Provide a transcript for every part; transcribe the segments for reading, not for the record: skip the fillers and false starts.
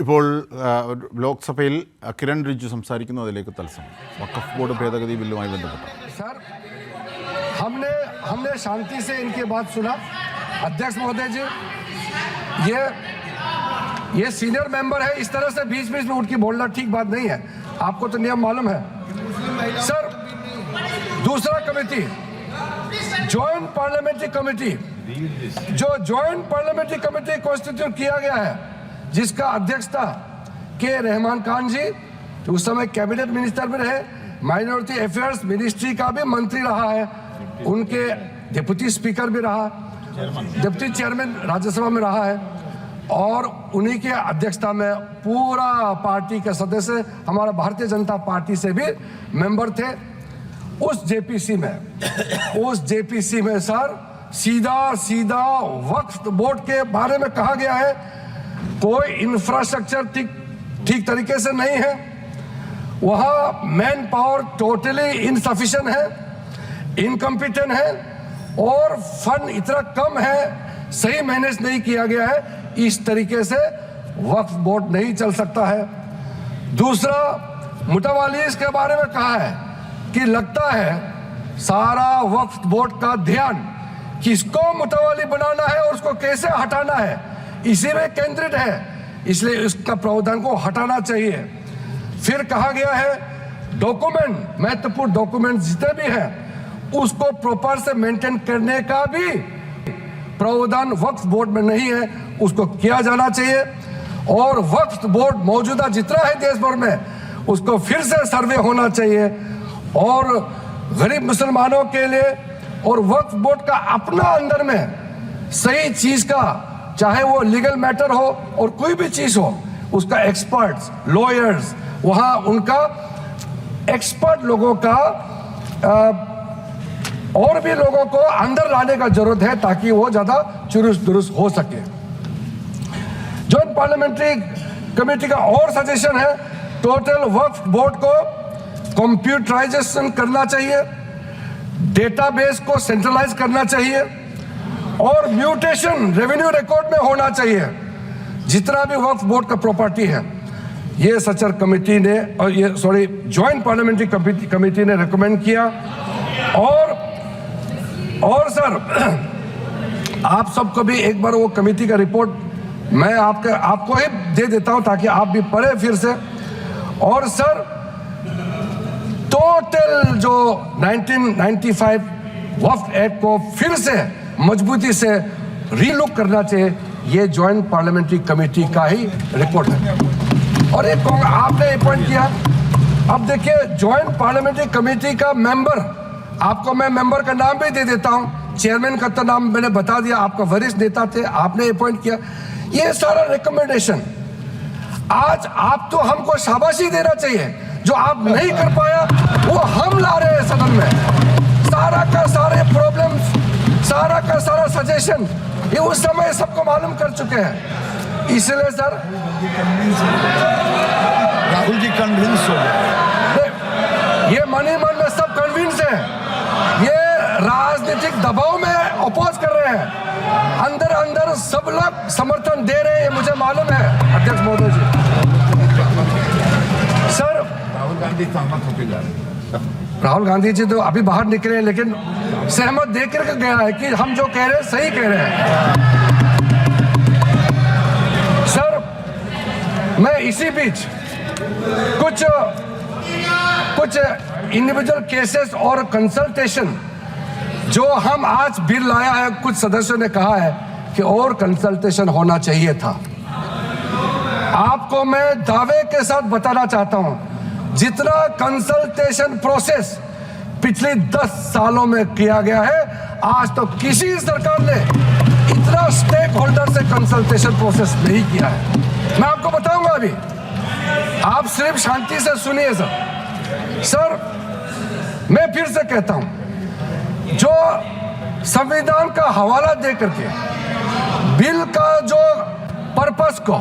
ഇപ്പോൾ ലോക്സഭയിൽ കിരൺ റിജിജു സംസാരിക്കുന്നു, അതിലേക്ക് തത്സമയം വഖഫ് बोर्ड ഭേദഗതി ബില്ലുമായി ബന്ധപ്പെട്ട് सर हमने शांति से इनकी बात सुना। अध्यक्ष महोदय जी, ये सीनियर मेंबर है, इस तरह से बीच बीच में उठ के बोलना ठीक बात नहीं है। आपको तो नियम मालूम है। सर दूसरा कमेटी, जॉइंट पार्लियामेंट्री कमेटी, जो जॉइंट पार्लियामेंट्री कमेटी कॉन्स्टिट्यूट किया गया है, जिसका अध्यक्षता के रहमान खान जी उस समय कैबिनेट मिनिस्टर भी रहे, माइनॉरिटी अफेयर्स मिनिस्ट्री का भी मंत्री रहा है, उनके डिप्टी स्पीकर भी रहा, डिप्टी चेयरमैन राज्यसभा में रहा है, और उन्हीं के अध्यक्षता में पूरा पार्टी के सदस्य हमारा भारतीय जनता पार्टी से भी मेंबर थे। उस जेपीसी में सर सीधा वक्फ बोर्ड के बारे में कहा गया है कोई इंफ्रास्ट्रक्चर ठीक तरीके से नहीं है, वहां मैन पावर टोटली इनसफिशिएंट है, इनकम्पिटेंट है, और फंड इतना कम है, सही मैनेज नहीं किया गया है। इस तरीके से वक्फ बोर्ड नहीं चल सकता है। दूसरा, मुतवालीस के बारे में कहा है कि लगता है सारा वक्फ बोर्ड का ध्यान किसको मुतवाली बनाना है और उसको कैसे हटाना है इसी में केंद्रित है, इसलिए इसका प्रावधान को हटाना चाहिए। फिर कहा गया है डॉक्यूमेंट, महत्वपूर्ण डॉक्यूमेंट जितने भी हैं उसको प्रॉपर से मेंटेन करने का भी प्रावधान वक्फ बोर्ड में नहीं है, उसको किया जाना चाहिए। और वक्फ बोर्ड मौजूदा जितना है देश भर में उसको फिर से सर्वे होना चाहिए, और गरीब मुसलमानों के लिए और वक्फ बोर्ड का अपना अंदर में सही चीज का, चाहे वो लीगल मैटर हो और कोई भी चीज हो, उसका एक्सपर्ट्स, लॉयर्स, वहां उनका एक्सपर्ट लोगों का और भी लोगों को अंदर लाने का जरूरत है ताकि वो ज्यादा चुरुस्त दुरुस्त हो सके। जॉइंट पार्लियामेंट्री कमेटी का और सजेशन है टोटल वक्फ बोर्ड को कंप्यूटराइजेशन करना चाहिए, डेटाबेस को सेंट्रलाइज करना चाहिए, और म्यूटेशन रेवेन्यू रिकॉर्ड में होना चाहिए जितना भी वक्फ बोर्ड का प्रॉपर्टी है। ये सचर कमेटी ने और ये जॉइंट पार्लियामेंट्री कमेटी ने रिकमेंड किया। और सर आप सबको भी एक बार वो कमेटी का रिपोर्ट मैं आपको ही दे देता हूं ताकि आप भी पढ़े फिर से। और सर टोटल जो 1995 वक्फ एक्ट को फिर से मजबूती से रीलुक करना चाहिए, ये जॉइंट पार्लियामेंट्री कमेटी का ही रिपोर्ट है। और एक आपने अपॉइंट किया, अब देखिए जॉइंट पार्लियामेंट्री कमेटी का मेंबर, आपको मैं मेंबर का नाम भी दे देता हूं, चेयरमैन का तो नाम मैंने बता दिया, आपका वरिष्ठ नेता थे, आपने अपॉइंट किया। ये सारा रिकमेंडेशन आज आप तो हमको शाबाशी देना चाहिए, जो आप नहीं कर पाया वो हम ला रहे हैं सदन में। सारा का सारे प्रॉब्लम्स, सारा का सारा सजेशन ये उस समय सबको मालूम कर चुके हैं, इसलिए सर राहुल जी कन्विंस हो गए, ये मन ही मन में सब कन्विंस है, ये राजनीतिक दबाव में अपोज कर रहे हैं, अंदर अंदर सब लोग समर्थन दे रहे हैं, ये मुझे मालूम है अध्यक्ष महोदय जी। सर राहुल गांधी सहमत होकर जा रहे हैं। राहुल गांधी जी तो अभी बाहर निकले, लेकिन सहमत दे करके गया है कि हम जो कह रहे हैं सही कह रहे हैं। सर मैं इसी बीच कुछ इंडिविजुअल केसेस और कंसल्टेशन जो हम आज बिल लाया है, कुछ सदस्यों ने कहा है कि और कंसल्टेशन होना चाहिए था। आपको मैं दावे के साथ बताना चाहता हूं, जितना कंसल्टेशन प्रोसेस पिछले 10 सालों में किया गया है, आज तो किसी सरकार ने इतना स्टेक होल्डर से कंसल्टेशन प्रोसेस नहीं किया है। मैं आपको बताऊंगा, अभी आप सिर्फ शांति से सुनिए सर। मैं फिर से कहता हूं, जो संविधान का हवाला दे करके बिल का जो पर्पस को,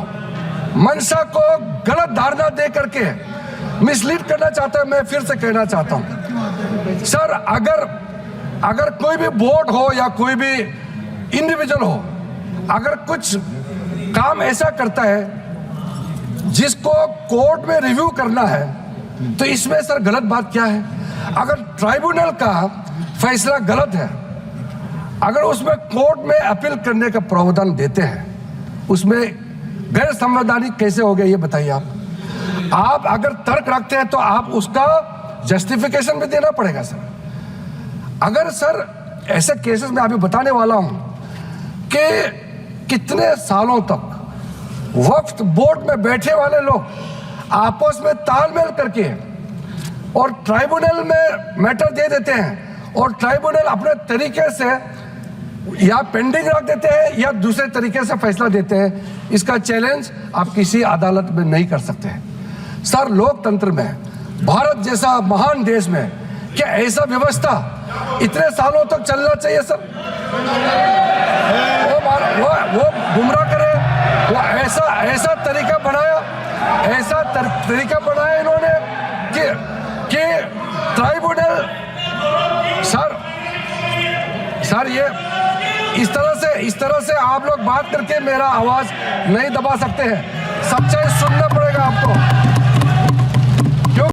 मंशा को गलत धारणा दे करके मिसलीड करना चाहता है, मैं फिर से कहना चाहता हूं सर, अगर कोई भी बोर्ड हो या कोई भी इंडिविजुअल हो, अगर कुछ काम ऐसा करता है जिसको कोर्ट में रिव्यू करना है, तो इसमें सर गलत बात क्या है? अगर ट्राइब्यूनल का फैसला गलत है, अगर उसमें कोर्ट में अपील करने का प्रावधान देते हैं, उसमें गैर संवैधानिक कैसे हो गया ये बताइए आप। आप अगर तर्क रखते हैं तो आप उसका जस्टिफिकेशन भी देना पड़ेगा सर। अगर सर ऐसे केसेस में अभी बताने वाला हूं कि कितने सालों तक वक्फ बोर्ड में बैठे वाले लोग आपस में तालमेल करके और ट्राइब्यूनल में मैटर दे देते हैं, और ट्राइब्यूनल अपने तरीके से या पेंडिंग रख देते हैं या दूसरे तरीके से फैसला देते हैं। इसका चैलेंज आप किसी अदालत में नहीं कर सकते हैं सर। लोकतंत्र में, भारत जैसा महान देश में, क्या ऐसा व्यवस्था इतने सालों तक चलना चाहिए सर? वो गुमराह करे, वो ऐसा तरीका बनाया, ऐसा तरीका बनाया इन्होंने कि ट्राइब्यूनल सर ये इस तरह से आप लोग बात करके मेरा आवाज नहीं दबा सकते हैं। सच्चाई सुनना पड़ेगा आपको।